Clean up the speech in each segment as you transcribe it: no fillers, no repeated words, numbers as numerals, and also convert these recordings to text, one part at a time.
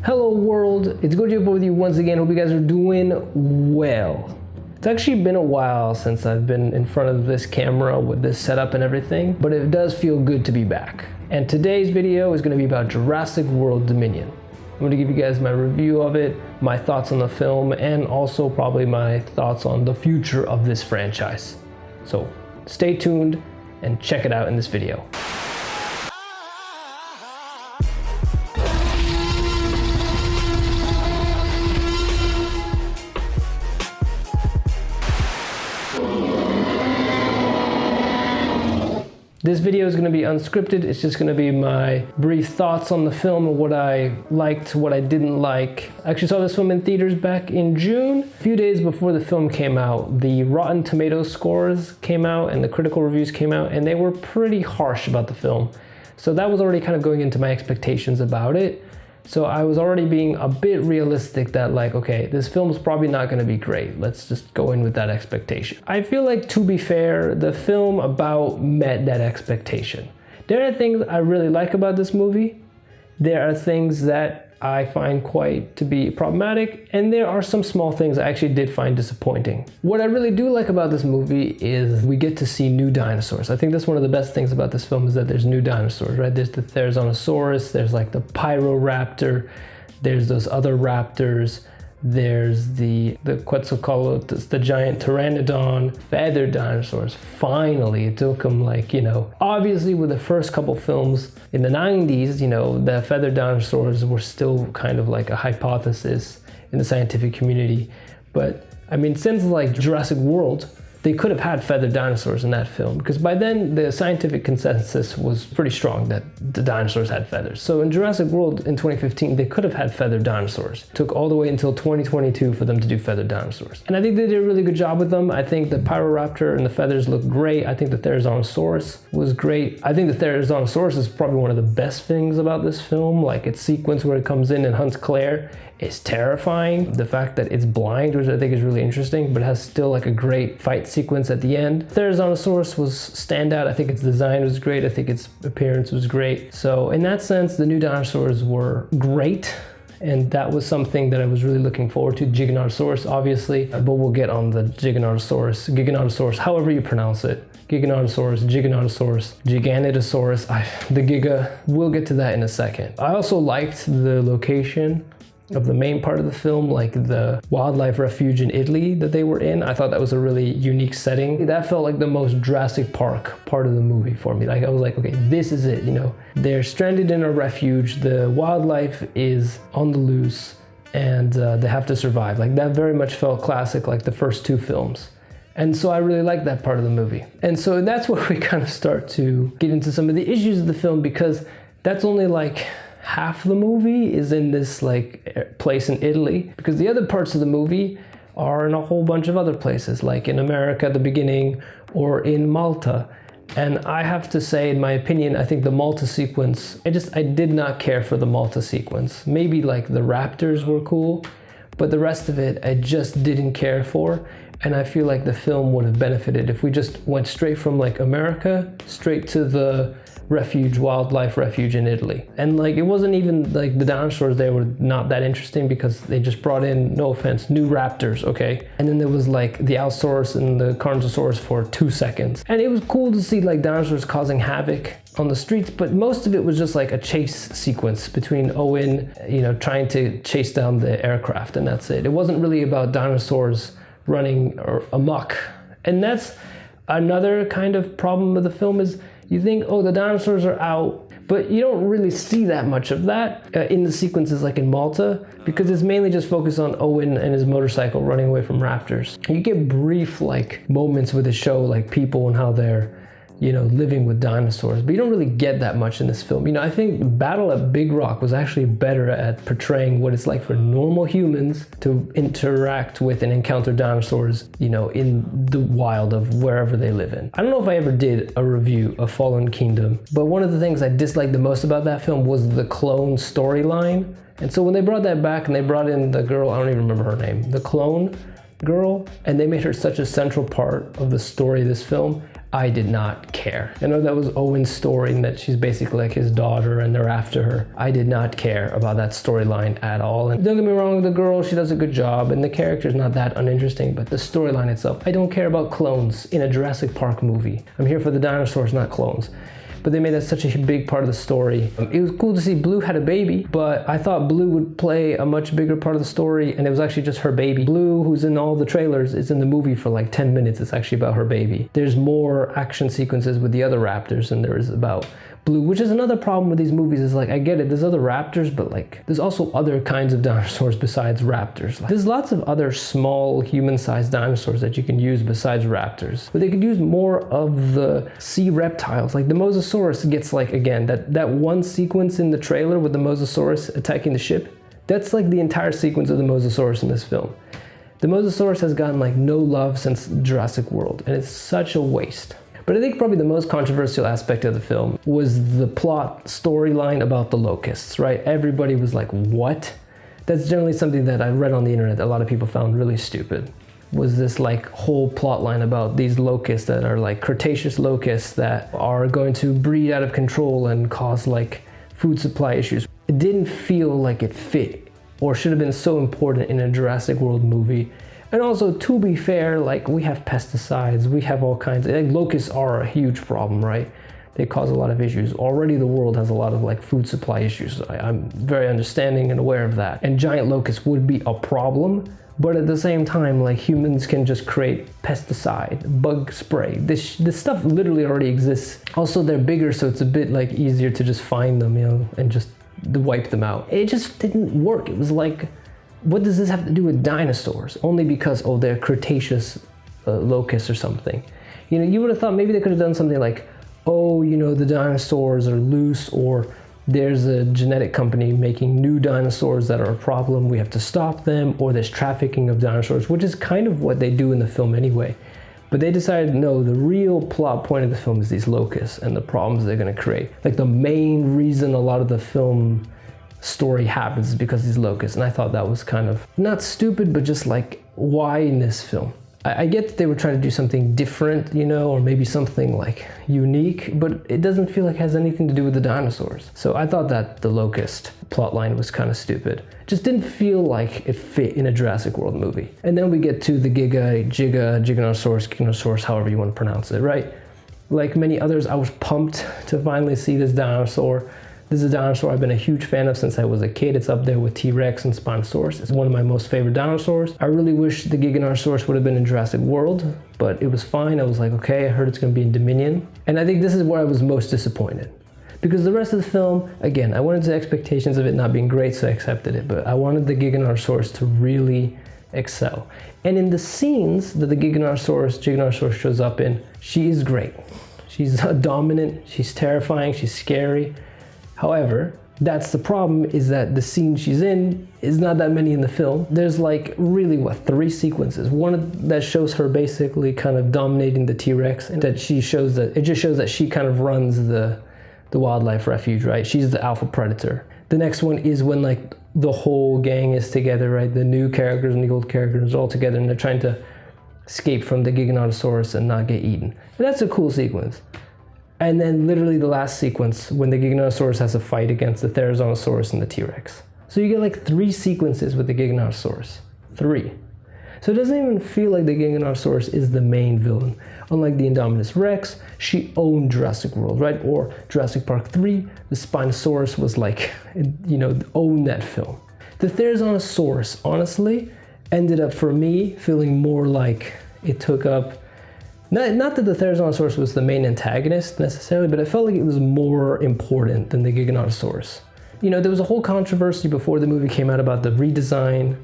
Hello world, it's Godzilla with you once again. Hope you guys are doing well. It's actually been a while since I've been in front of this camera with this setup and everything, but it does feel good to be back. And today's video is going to be about Jurassic World Dominion. I'm going to give you guys my review of it, my thoughts on the film, and also probably my thoughts on the future of this franchise. So stay tuned and check it out in this video. This video is going to be unscripted. It's just going to be my brief thoughts on the film and what I liked, what I didn't like. I actually saw this film in theaters back in June. A few days before the film came out, the Rotten Tomatoes scores came out and the critical reviews came out, and they were pretty harsh about the film. So that was already kind of going into my expectations about it. So I was already being a bit realistic that like, okay, this film is probably not going to be great. Let's just go in with that expectation. I feel like, to be fair, the film about met that expectation. There are things I really like about this movie. There are things that I find quite to be problematic, and there are some small things I actually did find disappointing. What I really do like about this movie is we get to see new dinosaurs. I think that's one of the best things about this film is that there's new dinosaurs, right? There's the Therizinosaurus, there's like the Pyroraptor, there's those other raptors, there's the Quetzalcoatlus, the giant pteranodon, feathered dinosaurs. Finally, it took them like, obviously with the first couple films in the 90s, the feathered dinosaurs were still kind of like a hypothesis in the scientific community. But I mean, since like Jurassic World, they could have had feathered dinosaurs in that film, because by then the scientific consensus was pretty strong that the dinosaurs had feathers. So in Jurassic World in 2015, they could have had feathered dinosaurs. It took all the way until 2022 for them to do feathered dinosaurs. And I think they did a really good job with them. I think the Pyroraptor and the feathers look great. I think the Therizinosaurus was great. I think the Therizinosaurus is probably one of the best things about this film. Like its sequence where it comes in and hunts Claire is terrifying. The fact that it's blind, which I think is really interesting, but has still like a great fight sequence at the end. Therizinosaurus was standout. I think its design was great. I think its appearance was great. So in that sense, the new dinosaurs were great. And that was something that I was really looking forward to. Giganotosaurus, obviously, but we'll get on the Giganotosaurus, however you pronounce it. Giganotosaurus, Giganotosaurus, the Giga. We'll get to that in a second. I also liked the location of the main part of the film, like the wildlife refuge in Italy that they were in. I thought that was a really unique setting. That felt like the most Jurassic Park part of the movie for me. Like I was like, okay, this is it, They're stranded in a refuge, the wildlife is on the loose, and they have to survive. Like that very much felt classic, like the first two films. And so I really like that part of the movie. And so that's where we kind of start to get into some of the issues of the film, because that's only like half the movie is in this like place in Italy, because the other parts of the movie are in a whole bunch of other places, like in America at the beginning or in Malta. And I have to say, in my opinion, I think the Malta sequence, I did not care for the Malta sequence. Maybe like the Raptors were cool, but the rest of it I just didn't care for. And I feel like the film would have benefited if we just went straight from like America straight to the wildlife refuge in Italy. And like it wasn't even like the dinosaurs there were not that interesting, because they just brought in, no offense, new raptors, okay? And then there was like the Allosaurus and the Carnosaurus for 2 seconds. And it was cool to see like dinosaurs causing havoc on the streets, but most of it was just like a chase sequence between Owen, trying to chase down the aircraft, and that's it. It wasn't really about dinosaurs running amok. And that's another kind of problem with the film is, you think, oh, the dinosaurs are out, but you don't really see that much of that in the sequences like in Malta, because it's mainly just focused on Owen and his motorcycle running away from raptors. You get brief like moments with the show, like people and how they're living with dinosaurs, but you don't really get that much in this film. I think Battle at Big Rock was actually better at portraying what it's like for normal humans to interact with and encounter dinosaurs, in the wild of wherever they live in. I don't know if I ever did a review of Fallen Kingdom, but one of the things I disliked the most about that film was the clone storyline. And so when they brought that back and they brought in the girl, I don't even remember her name, the clone girl, and they made her such a central part of the story of this film, I did not care. I know that was Owen's story and that she's basically like his daughter and they're after her. I did not care about that storyline at all. And don't get me wrong, the girl, she does a good job and the character's not that uninteresting, but the storyline itself, I don't care about clones in a Jurassic Park movie. I'm here for the dinosaurs, not clones. But they made that such a big part of the story. It was cool to see Blue had a baby, but I thought Blue would play a much bigger part of the story, and it was actually just her baby. Blue, who's in all the trailers, is in the movie for like 10 minutes. It's actually about her baby. There's more action sequences with the other raptors than there is about Blue, which is another problem with these movies. Is like, I get it, there's other raptors, but like there's also other kinds of dinosaurs besides raptors. Like, there's lots of other small human-sized dinosaurs that you can use besides raptors, but they could use more of the sea reptiles. Like the Mosasaurus gets like, again, that one sequence in the trailer with the Mosasaurus attacking the ship, that's like the entire sequence of the Mosasaurus in this film. The Mosasaurus has gotten like no love since Jurassic World, and it's such a waste. But I think probably the most controversial aspect of the film was the plot storyline about the locusts, right? Everybody was like, what? That's generally something that I read on the internet that a lot of people found really stupid. Was this like whole plot line about these locusts that are like Cretaceous locusts that are going to breed out of control and cause like food supply issues. It didn't feel like it fit or should have been so important in a Jurassic World movie. And also, to be fair, like we have pesticides, we have all kinds of, like locusts are a huge problem, right? They cause a lot of issues. Already the world has a lot of like food supply issues. I'm very understanding and aware of that. And giant locusts would be a problem, but at the same time, like humans can just create pesticide, bug spray. This stuff literally already exists. Also, they're bigger, so it's a bit like easier to just find them, you know, and just wipe them out. It just didn't work. It was like, what does this have to do with dinosaurs? Only because, oh, they're Cretaceous locusts or something. You know, you would have thought maybe they could have done something like, oh, you know, the dinosaurs are loose, or there's a genetic company making new dinosaurs that are a problem, we have to stop them, or there's trafficking of dinosaurs, which is kind of what they do in the film anyway. But they decided, no, the real plot point of the film is these locusts and the problems they're gonna create. Like the main reason a lot of the film story happens is because of these locusts, and I thought that was kind of not stupid, but just like, why in this film? I get that they were trying to do something different, you know, or maybe something like unique, but it doesn't feel like it has anything to do with the dinosaurs. So I thought that the locust plotline was kind of stupid. Just didn't feel like it fit in a Jurassic World movie. And then we get to the Giganosaurus, however you want to pronounce it, right? Like many others, I was pumped to finally see this dinosaur. This is a dinosaur I've been a huge fan of since I was a kid. It's up there with T-Rex and Spinosaurus. It's one of my most favorite dinosaurs. I really wish the Giganosaurus would have been in Jurassic World, but it was fine. I was like, okay, I heard it's gonna be in Dominion. And I think this is where I was most disappointed. Because the rest of the film, again, I went into expectations of it not being great, so I accepted it, but I wanted the Giganosaurus to really excel. And in the scenes that the Giganosaurus shows up in, she is great. She's dominant, she's terrifying, she's scary. However, that's the problem, is that the scene she's in is not that many in the film. There's like really, what, 3 sequences. One that shows her basically kind of dominating the T-Rex, and that she shows that, it just shows that she kind of runs the wildlife refuge, right? She's the alpha predator. The next one is when like the whole gang is together, right? The new characters and the old characters are all together and they're trying to escape from the Giganotosaurus and not get eaten. And that's a cool sequence. And then literally the last sequence when the Giganotosaurus has a fight against the Therizinosaurus and the T-Rex. So you get like 3 sequences with the Giganotosaurus. 3. So it doesn't even feel like the Giganotosaurus is the main villain. Unlike the Indominus Rex, she owned Jurassic World, right? Or Jurassic Park 3, the Spinosaurus was like, you know, owned that film. The Therizinosaurus, honestly, ended up for me feeling more like it took up, not that the Therizinosaurus was the main antagonist necessarily, but I felt like it was more important than the Giganotosaurus. You know, there was a whole controversy before the movie came out about the redesign,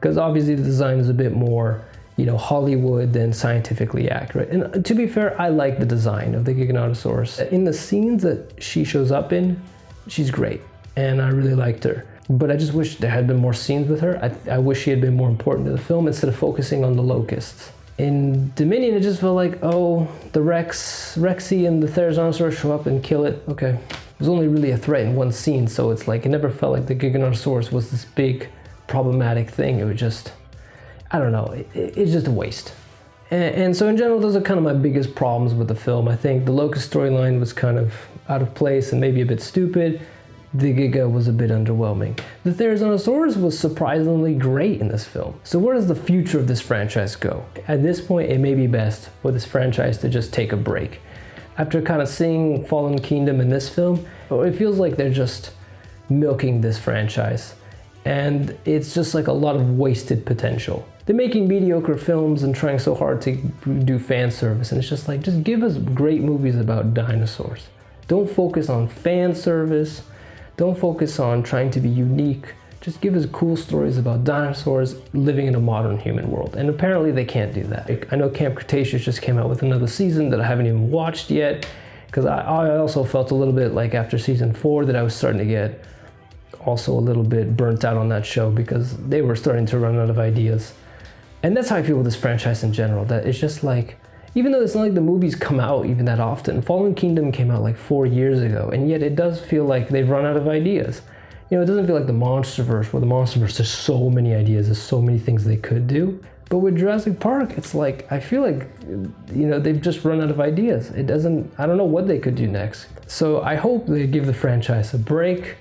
because obviously the design is a bit more, you know, Hollywood than scientifically accurate. And to be fair, I like the design of the Giganotosaurus. In the scenes that she shows up in, she's great, and I really liked her. But I just wish there had been more scenes with her. I wish she had been more important to the film instead of focusing on the locusts. In Dominion, it just felt like, oh, the Rexy and the Therizinosaurus show up and kill it. Okay. It was only really a threat in one scene, so it's like, it never felt like the Giganotosaurus was this big problematic thing. It was just, I don't know, it's just a waste. And so in general, those are kind of my biggest problems with the film. I think the Locust storyline was kind of out of place and maybe a bit stupid. The Giga was a bit underwhelming. The Therizinosaurus was surprisingly great in this film. So where does the future of this franchise go? At this point, it may be best for this franchise to just take a break. After kind of seeing Fallen Kingdom in this film, it feels like they're just milking this franchise. And it's just like a lot of wasted potential. They're making mediocre films and trying so hard to do fan service, and it's just like, just give us great movies about dinosaurs. Don't focus on fan service. Don't focus on trying to be unique. Just give us cool stories about dinosaurs living in a modern human world. And apparently they can't do that. I know Camp Cretaceous just came out with another season that I haven't even watched yet, because I also felt a little bit like after season 4 that I was starting to get also a little bit burnt out on that show because they were starting to run out of ideas. And that's how I feel with this franchise in general, that it's just like, even though it's not like the movies come out even that often, Fallen Kingdom came out like 4 years ago, and yet it does feel like they've run out of ideas. You know, it doesn't feel like the Monsterverse, where the Monsterverse, there's so many ideas, there's so many things they could do. But with Jurassic Park, it's like, I feel like, you know, they've just run out of ideas. I don't know what they could do next. So I hope they give the franchise a break,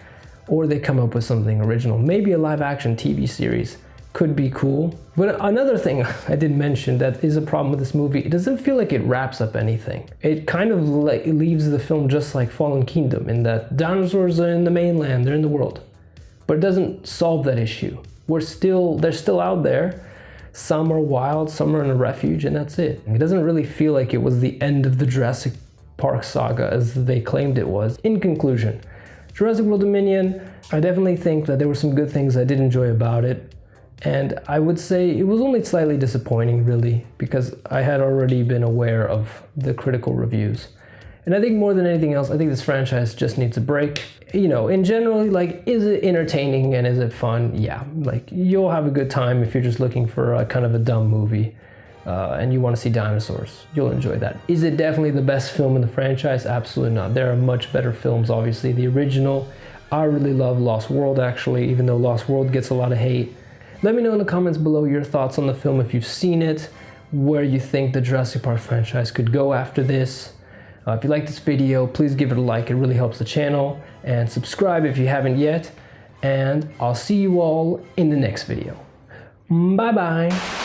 or they come up with something original. Maybe a live action TV series could be cool. But another thing I didn't mention that is a problem with this movie, it doesn't feel like it wraps up anything. It kind of like leaves the film just like Fallen Kingdom, in that dinosaurs are in the mainland, they're in the world. But it doesn't solve that issue. They're still out there. Some are wild, some are in a refuge, and that's it. It doesn't really feel like it was the end of the Jurassic Park saga as they claimed it was. In conclusion, Jurassic World Dominion, I definitely think that there were some good things I did enjoy about it. And I would say it was only slightly disappointing, really, because I had already been aware of the critical reviews. And I think more than anything else, I think this franchise just needs a break. You know, in general, like, is it entertaining and is it fun? Yeah, like, you'll have a good time if you're just looking for a kind of a dumb movie and you want to see dinosaurs. You'll enjoy that. Is it definitely the best film in the franchise? Absolutely not. There are much better films, obviously. The original, I really love Lost World, actually, even though Lost World gets a lot of hate. Let me know in the comments below your thoughts on the film, if you've seen it, where you think the Jurassic Park franchise could go after this. If you like this video, please give it a like, it really helps the channel, and subscribe if you haven't yet, and I'll see you all in the next video. Bye bye!